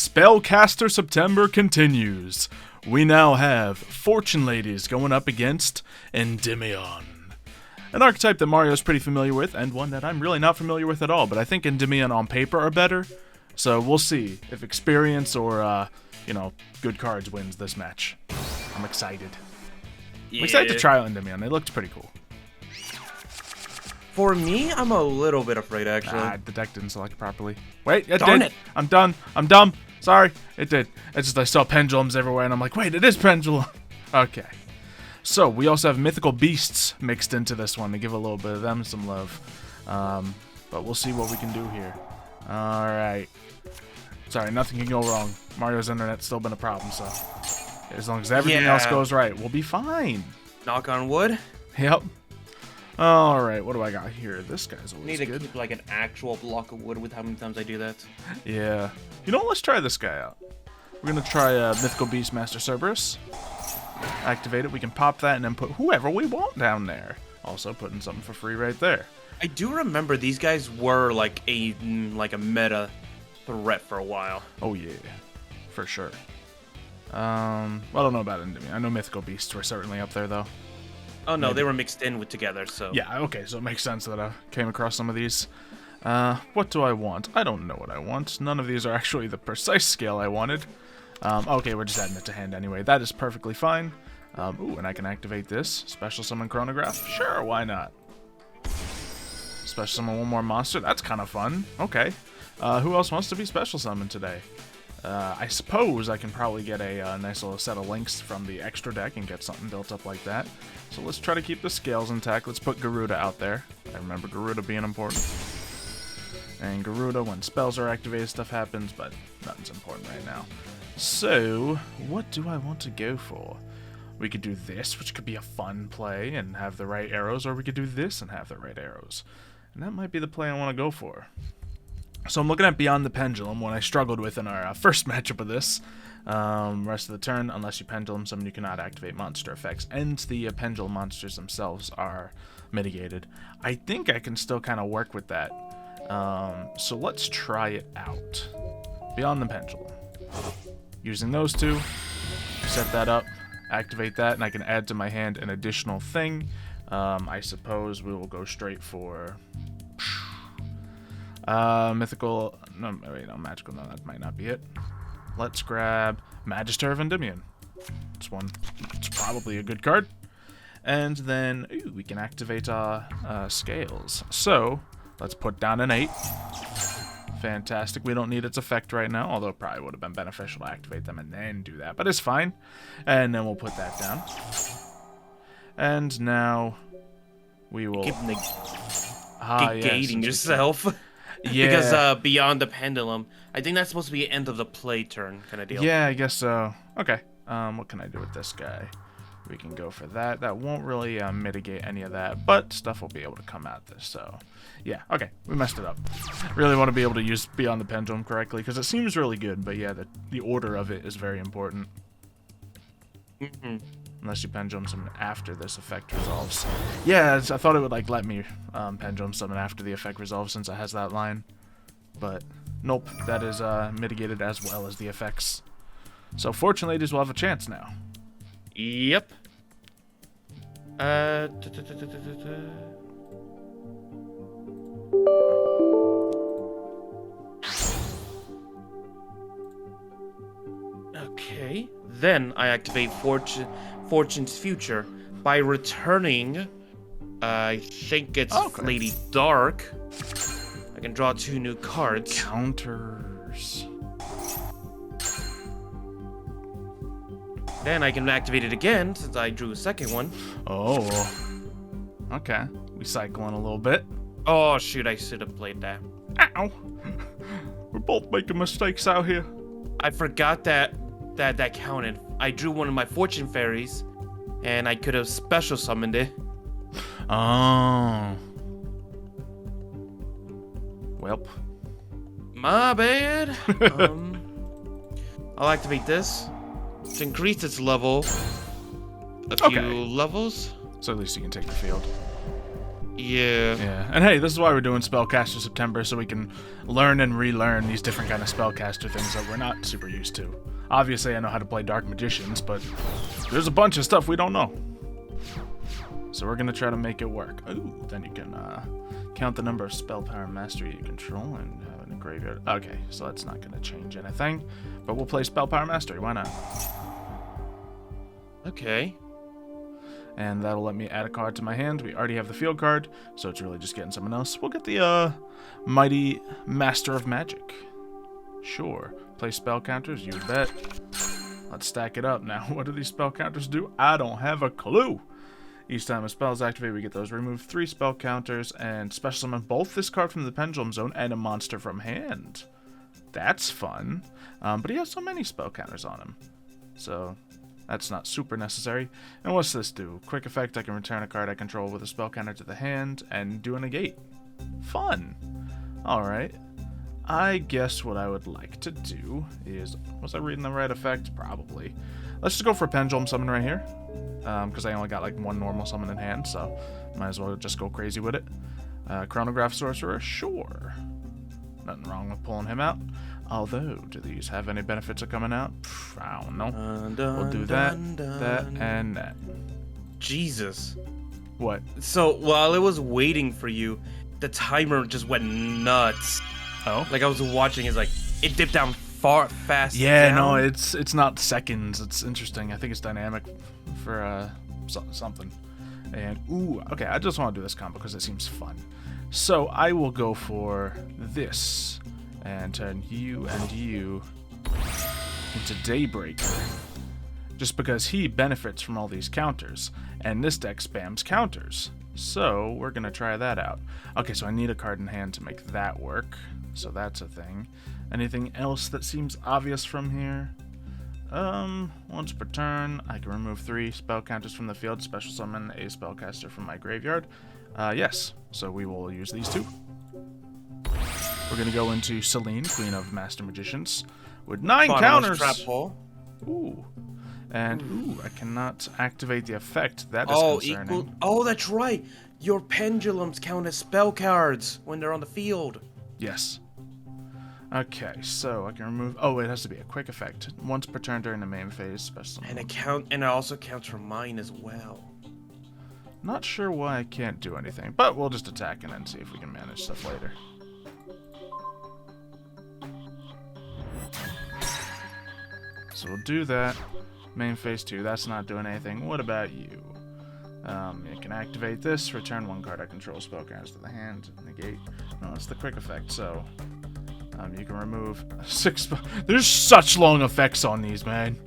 Spellcaster September continues. We now have Fortune Ladies going up against Endymion. An archetype that Mario's pretty familiar with, and one that I'm really not familiar with at all, but I think Endymion on paper are better. So we'll see if experience or, good cards wins this match. I'm excited. Yeah. I'm excited to try out Endymion. It looks pretty cool. For me, I'm a little bit afraid, actually. The deck didn't select properly. Wait, it Darn did. it. I'm done. I'm dumb. Sorry. It did. It's just I saw pendulums everywhere, and I'm like, wait, it is pendulum. Okay. So, we also have mythical beasts mixed into this one to give a little bit of them some love. But we'll see what we can do here. Alright. Sorry, nothing can go wrong. Mario's internet's still been a problem, so as long as everything else goes right, we'll be fine. Knock on wood. Yep. Alright, what do I got here? This guy's always Need to good. keep like an actual block of wood with how many times I do that. Yeah. You know what? Let's try this guy out. We're going to try Mythical Beast Master Cerberus. Activate it. We can pop that and then put whoever we want down there. Also putting something for free right there. I do remember these guys were like a meta threat for a while. Oh, yeah. For sure. Well, I don't know about Endymion. I know Mythical Beasts were certainly up there, though. Oh no, Maybe. they were mixed in with together, so. Yeah, okay, so it makes sense that I came across some of these. What do I want? I don't know what I want. None of these are actually the precise scale I wanted. Okay, we're just adding it to hand anyway. That is perfectly fine. Ooh, and I can activate this. Special Summon Chronograph? Sure, why not? Special Summon one more monster? That's kind of fun. Okay. Who else wants to be Special Summoned today? I suppose I can probably get a nice little set of links from the extra deck and get something built up like that. So let's try to keep the scales intact. Let's put Garuda out there. I remember Garuda being important. And Garuda, when spells are activated, stuff happens, but nothing's important right now. So, what do I want to go for? We could do this, which could be a fun play and have the right arrows, or we could do this and have the right arrows. And that might be the play I want to go for. So I'm looking at Beyond the Pendulum, one I struggled with in our first matchup of this. Rest of the turn, unless you Pendulum summon, you cannot activate monster effects. And the Pendulum monsters themselves are mitigated. I think I can still kind of work with that. So let's try it out. Beyond the Pendulum. Using those two, set that up, activate that, and I can add to my hand an additional thing. I suppose we will go straight for... mythical, no, wait, no, magical, no, that might not be it. Let's grab Magister of Endymion. It's one, it's probably a good card. And then, ooh, we can activate scales. So, let's put down an 8. Fantastic, we don't need its effect right now, although it probably would have been beneficial to activate them and then do that, but it's fine. And then we'll put that down. And now, we will... Keep yes, negating yourself. Yeah. Because Beyond the Pendulum, I think that's supposed to be end of the play turn kind of deal. Yeah, I guess so. Okay. What can I do with this guy? We can go for that. That won't really mitigate any of that, but stuff will be able to come out this. So, yeah. Okay, we messed it up. Really want to be able to use Beyond the Pendulum correctly because it seems really good, but yeah, the order of it is very important. Mm-hmm. Unless you Pendulum Summon after this effect resolves. Yeah, I thought it would like let me Pendulum Summon after the effect resolves since it has that line. But nope, that is mitigated as well as the effects. So Fortune Ladies will have a chance now. Yep. Okay. Then I activate Fortune's Future by returning, I think it's Lady Dark. I can draw 2 new cards. Counters. Then I can activate it again since I drew a second one. Oh. Okay. We cycling a little bit. Oh shoot, I should have played that. Ow. We're both making mistakes out here. I forgot that counted. I drew one of my Fortune Fairies, and I could have special summoned it. Oh. Welp. My bad. I'll activate this to increase its level a few levels. So at least you can take the field. Yeah. Yeah, and hey, this is why we're doing Spellcaster September, so we can learn and relearn these different kind of spellcaster things that we're not super used to. Obviously, I know how to play Dark Magicians, but there's a bunch of stuff we don't know. So we're gonna try to make it work. Ooh, then you can count the number of spell power and mastery you control and have in a graveyard. Okay, so that's not gonna change anything, but we'll play spell power mastery. Why not? Okay. And that'll let me add a card to my hand. We already have the field card, so it's really just getting someone else. We'll get the Mighty Master of Magic. Sure. Play spell counters, you bet. Let's stack it up now. What do these spell counters do? I don't have a clue. Each time a spell is activated, we get those. Remove 3 spell counters and special summon both this card from the Pendulum Zone and a monster from hand. That's fun. But he has so many spell counters on him. So that's not super necessary. And what's this do? Quick effect, I can return a card I control with a spell counter to the hand and do a negate. Fun. Alright. I guess what I would like to do is... Was I reading the right effect? Probably. Let's just go for a Pendulum Summon right here. Because I only got like 1 normal summon in hand, so might as well just go crazy with it. Chronograph Sorcerer? Sure. Nothing wrong with pulling him out. Although, do these have any benefits of coming out? Pff, I don't know. We'll do that, that, and that. Jesus. What? So, while it was waiting for you, the timer just went nuts. Oh? Like, I was watching, it's like, it dipped down fast. Yeah, down. no, it's not seconds. It's interesting. I think it's dynamic for something. And, ooh, okay, I just want to do this combo because it seems fun. So, I will go for this. And turn you and you into Daybreaker. Just because he benefits from all these counters. And this deck spams counters. So, we're going to try that out. Okay, so I need a card in hand to make that work. So that's a thing. Anything else that seems obvious from here? Once per turn, I can remove 3 spell counters from the field, special summon a spellcaster from my graveyard. Yes, so we will use these 2. We're going to go into Celine, Queen of Master Magicians, with 9 counters. Trap hole. Ooh. And, ooh, I cannot activate the effect. That is concerning. Oh, that's right. Your pendulums count as spell cards when they're on the field. Yes. Okay, so I can remove... Oh, it has to be a quick effect. Once per turn during the main phase. Special and it also counts for mine as well. Not sure why I can't do anything, but we'll just attack and then see if we can manage stuff later. So we'll do that. Main phase 2, that's not doing anything. What about you? You can activate this, return 1 card I control, spell cards to the hand, negate. No, it's the quick effect, so you can remove 6. There's such long effects on these, man.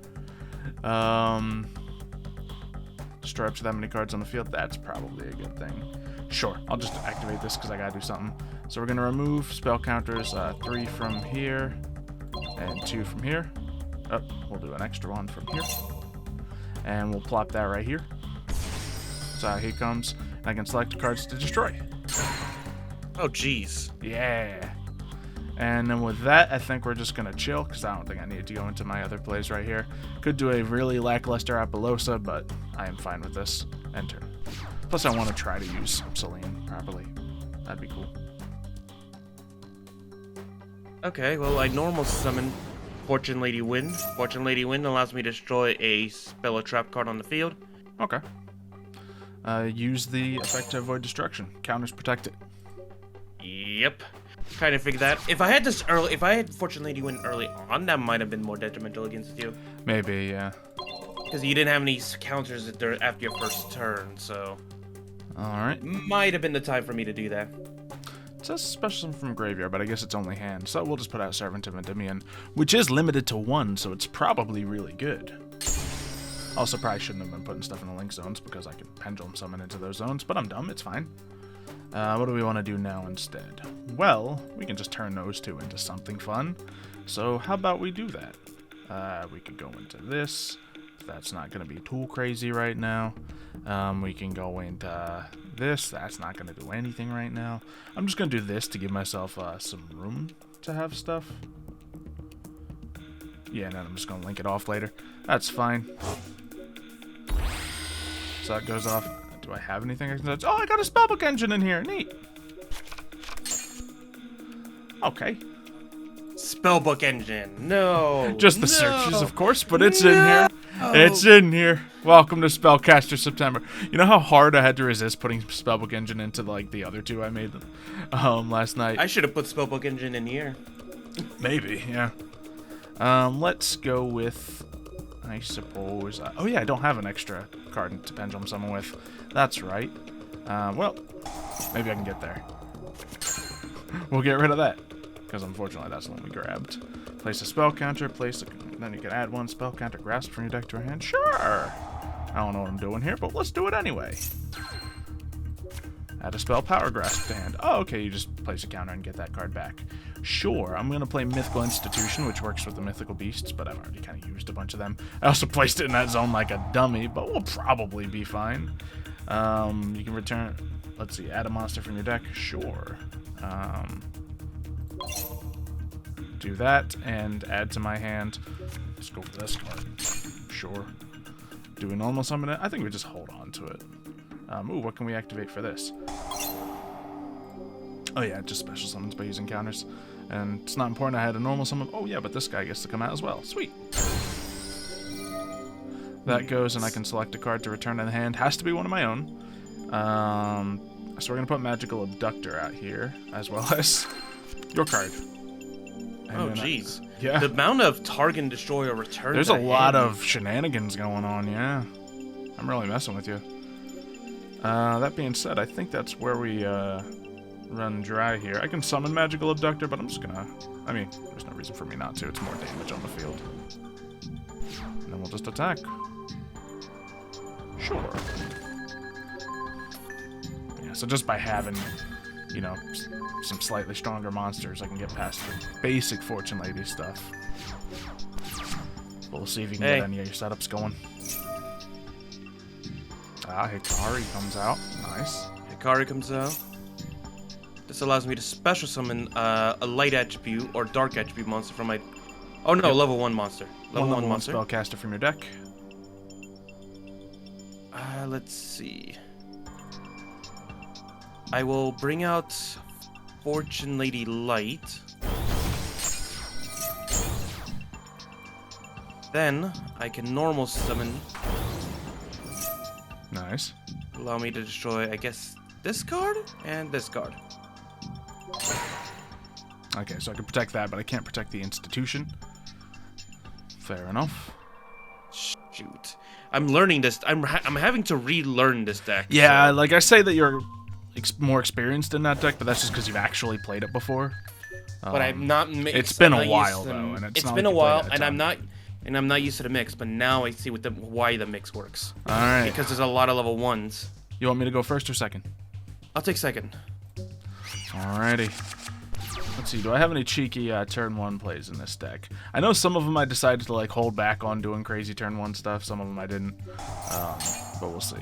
Destroy up to that many cards on the field. That's probably a good thing. Sure, I'll just activate this because I gotta do something. So we're gonna remove spell counters, 3 from here and 2 from here. Oh, we'll do an extra 1 from here. And we'll plop that right here. So he comes, and I can select cards to destroy. Oh, jeez. Yeah. And then with that, I think we're just going to chill, because I don't think I need to go into my other plays right here. Could do a really lackluster Apollosa, but I am fine with this. Enter. Plus, I want to try to use Celine properly. That'd be cool. Okay, well, I normal summon Fortune Lady Wind. Fortune Lady Wind allows me to destroy a spell or trap card on the field. Okay. Use the effect to avoid destruction. Counters protect it. Yep. Kind of figured that. If I had this early, if I had Fortune Lady Wind early on, that might have been more detrimental against you. Maybe, yeah. Because you didn't have any counters after your first turn, so... Alright. Might have been the time for me to do that. It says special from graveyard, but I guess it's only hand, so we'll just put out Servant of Endymion, which is limited to 1, so it's probably really good. Also, probably shouldn't have been putting stuff in the link zones, because I can pendulum summon into those zones, but I'm dumb, it's fine. What do we want to do now instead? Well, we can just turn those 2 into something fun, so how about we do that? We could go into this. That's not going to be too crazy right now. We can go into this. That's not going to do anything right now. I'm just going to do this to give myself some room to have stuff. Yeah, and then I'm just going to link it off later. That's fine. So that goes off. Do I have anything I can touch? Oh, I got a spellbook engine in here. Neat. Okay. Spellbook engine. No. Just the searches, of course, but it's in here. It's in here. Welcome to Spellcaster September. You know how hard I had to resist putting Spellbook engine into like the other two I made last night? I should have put Spellbook engine in here. Maybe, yeah. Let's go with, I suppose. Oh yeah, I don't have an extra card to pendulum summon with. That's right. Well, maybe I can get there. We'll get rid of that, because unfortunately that's the one we grabbed. Place a spell counter, then you can add one spell counter grasp from your deck to your hand. Sure! I don't know what I'm doing here, but let's do it anyway. Add a spell power grasp to hand. Oh, okay, you just place a counter and get that card back. Sure, I'm going to play Mythical Institution, which works with the mythical beasts, but I've already kind of used a bunch of them. I also placed it in that zone like a dummy, but we'll probably be fine. You can return, let's see, add a monster from your deck. Sure. Do that and add to my hand. Let's go for this card. Sure. Do we normal summon it? I think we just hold on to it. Ooh, what can we activate for this? Oh yeah, just special summons by using counters. And it's not important I had a normal summon. Oh yeah, but this guy gets to come out as well. Sweet. That goes, and I can select a card to return in the hand. Has to be one of my own. So we're going to put Magical Abductor out here, as well as your card. And oh, jeez. Yeah. The amount of target and destroy or return. There's a lot of shenanigans going on, yeah. I'm really messing with you. That being said, I think that's where we run dry here. I can summon Magical Abductor, but I'm just gonna... I mean, there's no reason for me not to. It's more damage on the field. And then we'll just attack. Sure. Yeah, so just by having, you know, some slightly stronger monsters, I can get past the basic Fortune Lady stuff. We'll see if you can get any of your setups going. Ah, Hikari comes out. Nice. Hikari comes out. This allows me to special summon a light attribute or dark attribute monster from my... Oh no, level 1 monster. Level 1 monster. Spellcaster from your deck. Let's see. I will bring out Fortune Lady Light. Then I can normal summon. Nice. Allow me to destroy, I guess, this card and this card. Okay, so I can protect that, but I can't protect the institution. Fair enough. Shoot. I'm learning this. I'm having to relearn this deck. Yeah, so. Like I say that you're more experienced in that deck, but that's just because you've actually played it before. But I'm not. It's been a while though, and it's been a while, and I'm not used to the mix. But now I see why the mix works. All right. Because there's a lot of level 1s. You want me to go first or second? I'll take second. Alrighty. Let's see, do I have any cheeky turn 1 plays in this deck? I know some of them I decided to like hold back on doing crazy turn 1 stuff, some of them I didn't, but we'll see.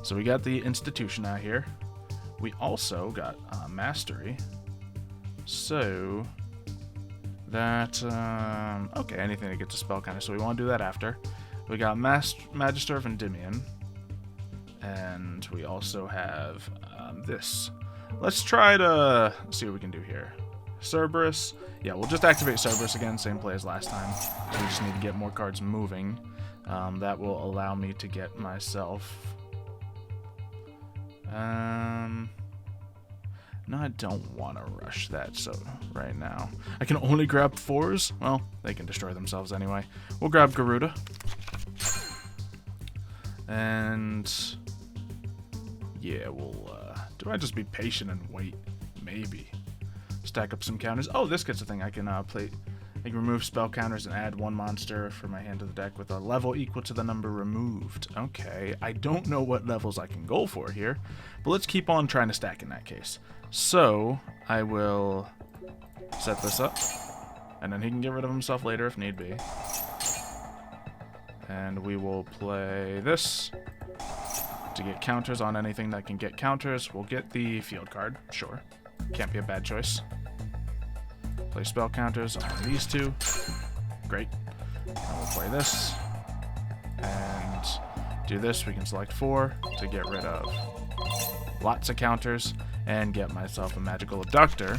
So we got the Institution out here. We also got Mastery. So, that, okay, anything that gets a spell counter, so we want to do that after. We got Magister of Endymion, and we also have this. Let's try to see what we can do here. Cerberus. Yeah, we'll just activate Cerberus again, same play as last time. So we just need to get more cards moving. That will allow me to get myself... No, I don't want to rush that so right now. I can only grab 4s. Well, they can destroy themselves anyway. We'll grab Garuda. And... yeah, we'll... do I just be patient and wait? Maybe. Stack up some counters. Oh, this gets a thing. I can play. I can remove spell counters and add 1 monster from my hand to the deck with a level equal to the number removed. Okay, I don't know what levels I can go for here, but let's keep on trying to stack in that case. So I will set this up, and then he can get rid of himself later if need be. And we will play this. To get counters on anything that can get counters, we'll get the field card. Sure. Can't be a bad choice. Play spell counters on these 2. Great. And we'll play this. And do this, we can select 4 to get rid of lots of counters and get myself a magical abductor.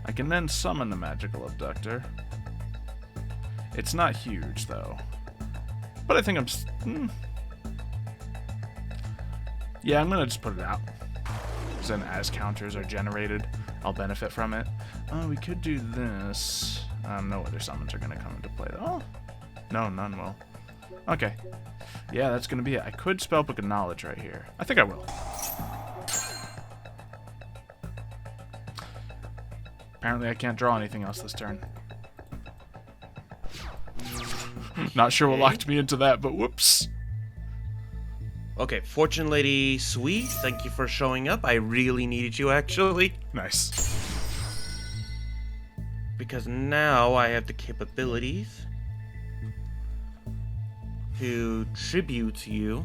I can then summon the magical abductor. It's not huge though, but I think yeah, I'm gonna just put it out. Because then as counters are generated, I'll benefit from it. We could do this. No other summons are gonna come into play though. Oh, no, none will. Okay. Yeah, that's gonna be it. I could Spellbook of Knowledge right here. I think I will. Apparently I can't draw anything else this turn. Not sure what locked me into that, but whoops. Okay, Fortune Lady Sweet, thank you for showing up. I really needed you, actually. Nice. Because now I have the capabilities to tribute you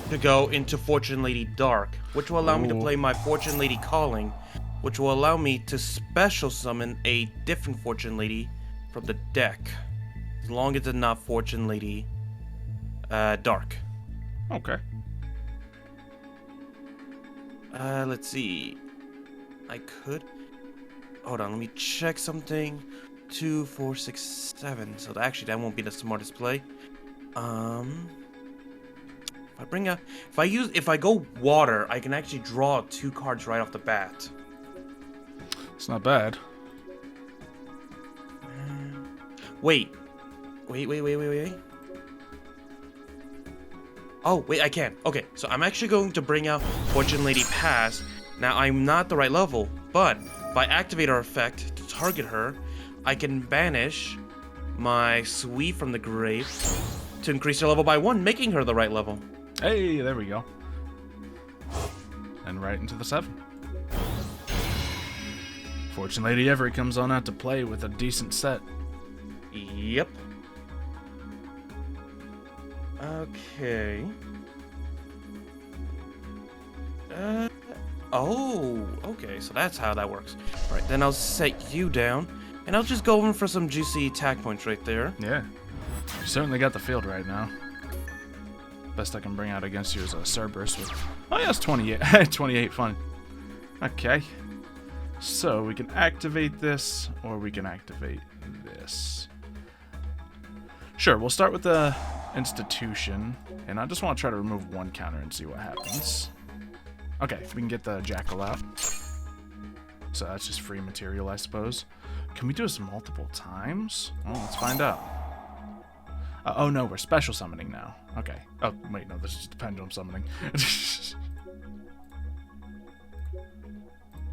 to go into Fortune Lady Dark, which will allow me to play my Fortune Lady Calling, which will allow me to special summon a different Fortune Lady from the deck, as long as it's not Fortune Lady Dark. Okay. Let's see. I could... Hold on, let me check something. 2, 4, 6, 7. So actually, that won't be the smartest play. If I go water, I can actually draw 2 cards right off the bat. It's not bad. Wait. Oh, wait, I can. Okay, so I'm actually going to bring out Fortune Lady Pass. Now, I'm not the right level, but if I activate her effect to target her, I can banish my Sweet from the grave to increase her level by 1, making her the right level. Hey, there we go. And right into the 7. Fortune Lady Every comes on out to play with a decent set. Yep. Okay. Oh, okay, so that's how that works. Right, then I'll set you down, and I'll just go in for some juicy attack points right there. Yeah. You certainly got the field right now. Best I can bring out against you is a Cerberus with... Oh yeah, it's 28. 28, fun. Okay. So, we can activate this, or we can activate this. Sure, we'll start with the Institution, and I just want to try to remove 1 counter and see what happens. Okay, we can get the Jackal out. So that's just free material, I suppose. Can we do this multiple times? Well, let's find out. Oh no, we're special summoning now. Okay. Oh, wait, no, this is just pendulum summoning.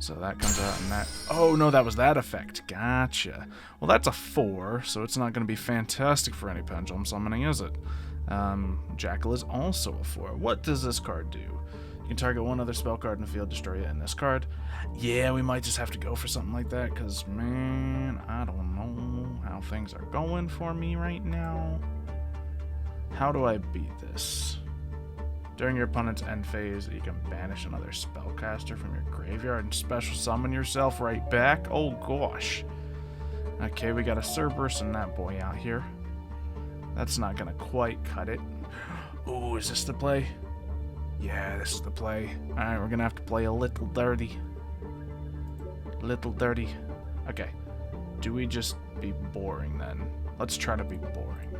So that comes out and that... Oh, no, that was that effect. Gotcha. Well, that's a 4, so it's not going to be fantastic for any pendulum summoning, is it? Jackal is also a 4. What does this card do? You can target 1 other spell card in the field, destroy it in this card. Yeah, we might just have to go for something like that, because, man, I don't know how things are going for me right now. How do I beat this? During your opponent's end phase, you can banish another spellcaster from your graveyard and special summon yourself right back. Oh gosh. Okay, we got a Cerberus and that boy out here. That's not gonna quite cut it. Ooh, is this the play? Yeah, this is the play. Alright, we're gonna have to play a little dirty. Little dirty. Okay. Do we just be boring then? Let's try to be boring.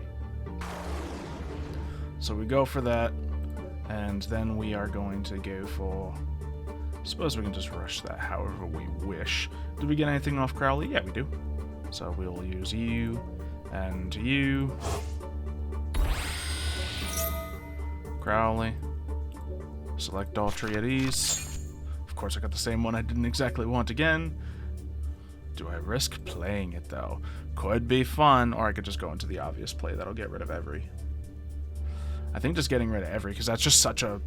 So we go for that. And then we are going to go for... Suppose we can just rush that however we wish. Did we get anything off Crowley? Yeah, we do. So we'll use you and you. Crowley. Select all 3 of these. Of course, I got the same one I didn't exactly want again. Do I risk playing it, though? Could be fun, or I could just go into the obvious play that'll get rid of every. I think just getting rid of every, because that's just such a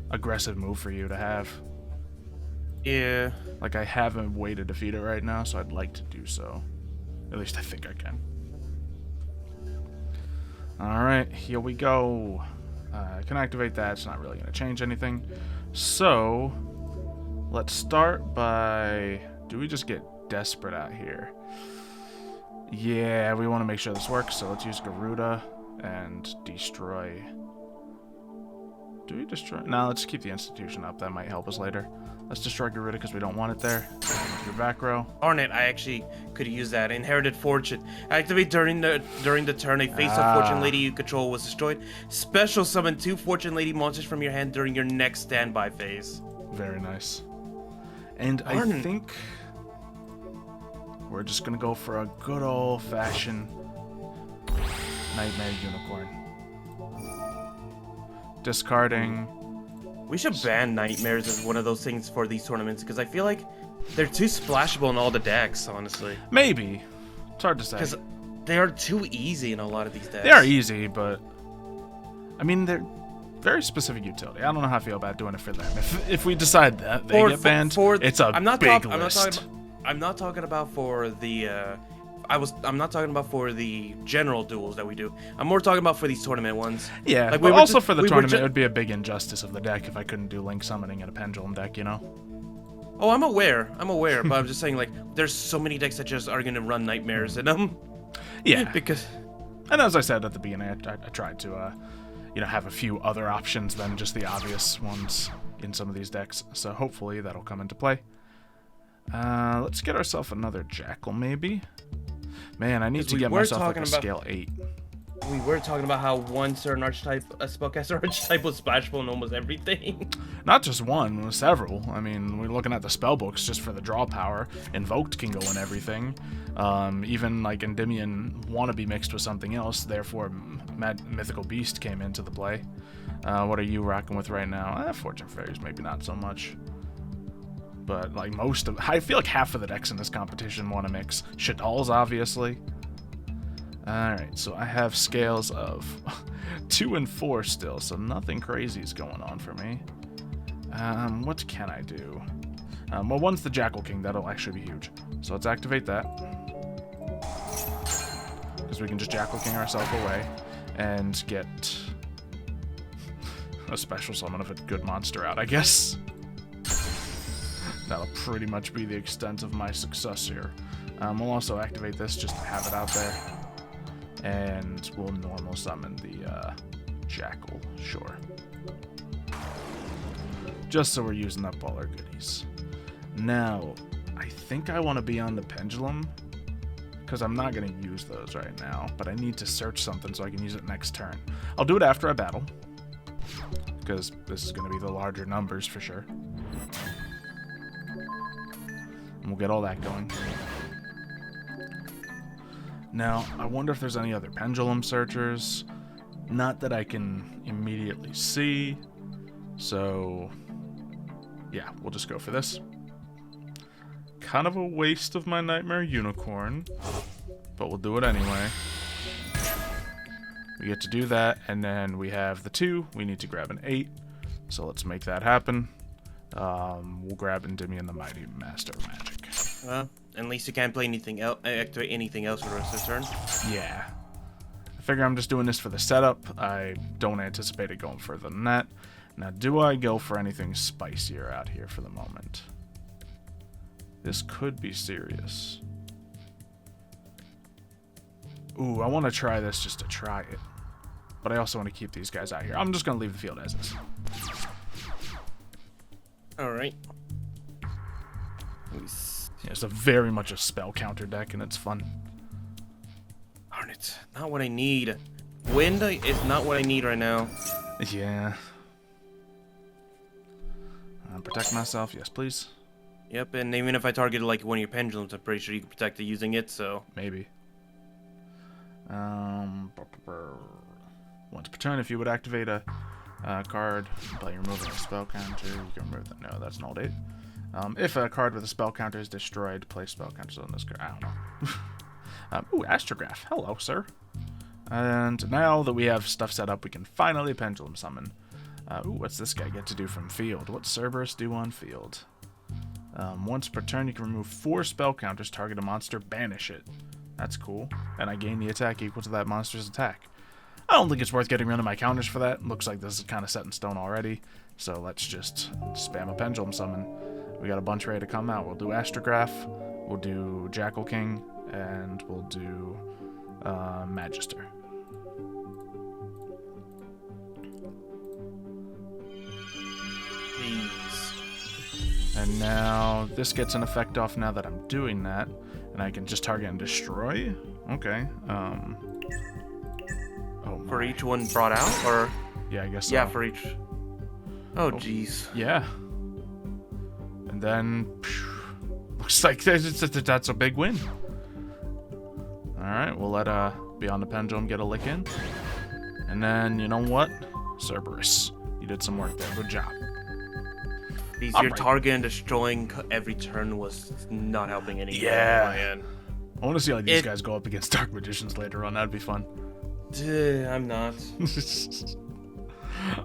aggressive move for you to have. Yeah. Like, I have a way to defeat it right now, so I'd like to do so. At least I think I can. Alright, here we go. I can activate that, it's not really going to change anything. So, let's start by... Do we just get desperate out here? Yeah, we want to make sure this works, so let's use Garuda and destroy. Do we destroy? No, let's keep the institution up. That might help us later. Let's destroy Garuda because we don't want it there. Your back row. Darn it, I actually could use that. Inherited Fortune. Activate during the turn a face of Fortune Lady you control was destroyed. Special summon 2 Fortune Lady monsters from your hand during your next standby phase. Very nice. And I think we're just going to go for a good old-fashioned Nightmare Unicorn. Discarding. We should ban Nightmares as one of those things for these tournaments, because I feel like they're too splashable in all the decks, honestly. Maybe. It's hard to say. Because they are too easy in a lot of these decks. They are easy, but... I mean, they're very specific utility. I don't know how I feel about doing it for them. If we decide that they get banned, it's a big list. I'm not talking about for the... I'm not talking about for the general duels that we do. I'm more talking about for these tournament ones. Yeah, like but also for the tournament, it would be a big injustice of the deck if I couldn't do Link Summoning in a Pendulum deck, you know? Oh, I'm aware, but I'm just saying, like, there's so many decks that just are going to run Nightmares in them. Yeah. Because... And as I said at the beginning, I tried to, have a few other options than just the obvious ones in some of these decks. So hopefully that'll come into play. Let's get ourselves another Jackal, maybe. Man, I need to get myself like a scale 8. We were talking about how one certain archetype, a spellcaster archetype, was splashable in almost everything. Not just one, several. I mean, we're looking at the spell books just for the draw power. Invoked can go in everything. Even like Endymion wannabe mixed with something else, therefore Mythical Beast came into the play. What are you rocking with right now? Fortune Fairies, maybe not so much. But like I feel like half of the decks in this competition want to mix. Shadal's obviously. Alright, so I have scales of 2 and 4 still, so nothing crazy is going on for me. What can I do? Well, one's the Jackal King, that'll actually be huge. So let's activate that. Because we can just Jackal King ourselves away and get a special summon of a good monster out, I guess. That'll pretty much be the extent of my success here. We'll also activate this just to have it out there. And we'll normal summon the Jackal, sure. Just so we're using up all our goodies. Now, I think I want to be on the Pendulum, because I'm not going to use those right now, but I need to search something so I can use it next turn. I'll do it after I battle, because this is going to be the larger numbers for sure. And we'll get all that going. Now, I wonder if there's any other pendulum searchers. Not that I can immediately see. So, yeah, we'll just go for this. Kind of a waste of my Nightmare Unicorn, but we'll do it anyway. We get to do that, and then we have the 2. We need to grab an 8, so let's make that happen. We'll grab Endymion, the Mighty Master of Magic. Well, at least you can't play anything else, activate anything else for the rest of the turn. Yeah. I figure I'm just doing this for the setup. I don't anticipate it going further than that. Now, do I go for anything spicier out here for the moment? This could be serious. Ooh, I want to try this just to try it. But I also want to keep these guys out here. I'm just going to leave the field as is. Alright. Yeah, it's very much a spell counter deck, and it's fun. Darn it. Not what I need. Wind is not what I need right now. Yeah. Protect myself, yes, please. Yep, and even if I targeted like one of your pendulums, I'm pretty sure you can protect it using it, so... Maybe. Once per turn, if you would activate a card by removing a spell counter, you can remove that. No, that's an old 8. If a card with a spell counter is destroyed, place spell counters on this card. I don't know. Ooh, Astrograph. Hello, sir. And now that we have stuff set up, we can finally Pendulum Summon. Ooh, what's this guy get to do from field? What's Cerberus do on field? Once per turn, you can remove 4 spell counters, target a monster, banish it. That's cool. And I gain the attack equal to that monster's attack. I don't think it's worth getting rid of my counters for that. Looks like this is kind of set in stone already. So let's just spam a Pendulum Summon. We got a bunch ready to come out. We'll do Astrograph. We'll do Jackal King. and we'll do Magister. And now this gets an effect off now that I'm doing that, and I can just target and destroy. Okay. Oh, for each one brought out, or yeah, I guess so. Yeah, for each. Oh, jeez. Yeah. And then looks like that's a big win. All right, we'll let Beyond the Pendulum get a lick in, and then you know what, Cerberus, you did some work there. Good job. Your target and destroying every turn was not helping any. Yeah. I want to see how these guys go up against Dark Magicians later on. That'd be fun. I'm not.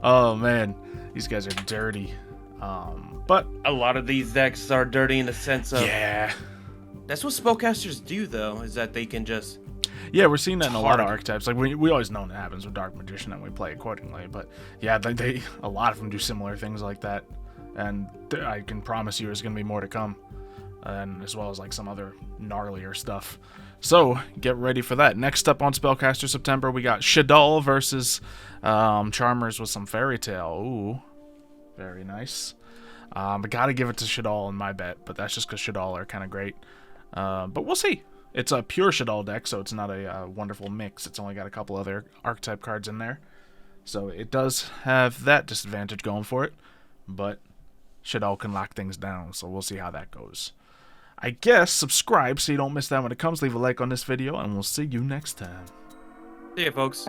Oh man, these guys are dirty. But a lot of these decks are dirty in the sense of That's what spellcasters do, though, is that they can just. Yeah, we're seeing that in a lot of archetypes. Like we always know it happens with Dark Magician, and we play accordingly. But yeah, they a lot of them do similar things like that. And I can promise you there's going to be more to come, and as well as like some other gnarlier stuff. So get ready for that. Next up on Spellcaster September, we got Shaddoll versus Charmers with some Fairy Tale. Ooh, very nice. I gotta give it to Shaddoll in my bet, but that's just because Shaddoll are kind of great. But we'll see. It's a pure Shaddoll deck, so it's not a wonderful mix. It's only got a couple other archetype cards in there, so it does have that disadvantage going for it. But Shaddoll can lock things down, so we'll see how that goes. I guess subscribe so you don't miss that when it comes. Leave a like on this video, and we'll see you next time. See ya, folks.